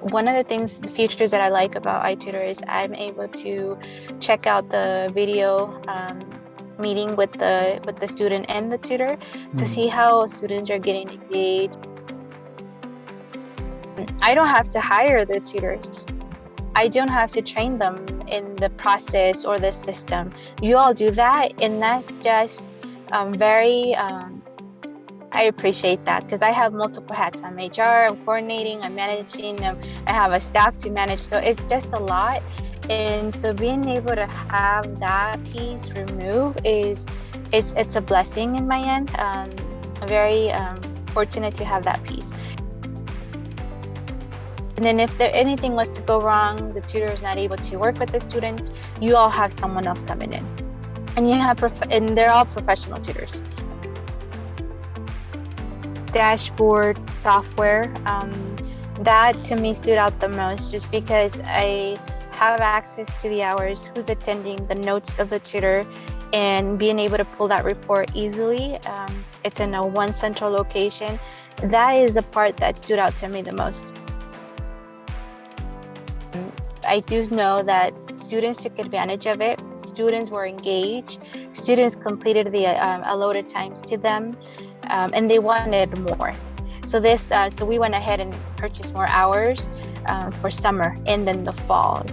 One of the things, the features that I like about iTutor is I'm able to check out the video meeting with the student and the tutor to see how students are getting engaged. I don't have to hire the tutors. I don't have to train them in the process or the system. You all do that, and that's just very, I appreciate that, because I have multiple hats. I'm HR, I'm coordinating, I'm managing, I have a staff to manage, so it's just a lot. And so being able to have that piece removed it's a blessing in my end. I'm very fortunate to have that piece. And then if anything was to go wrong, the tutor is not able to work with the student, you all have someone else coming in. And you have and they're all professional tutors. Dashboard software, that to me stood out the most, just because I have access to the hours, who's attending, the notes of the tutor, and being able to pull that report easily. It's in a one central location. That is the part that stood out to me the most. I do know that students took advantage of it. Students were engaged. Students completed the allotted times to them, and they wanted more. So so we went ahead and purchased more hours for summer and then the fall.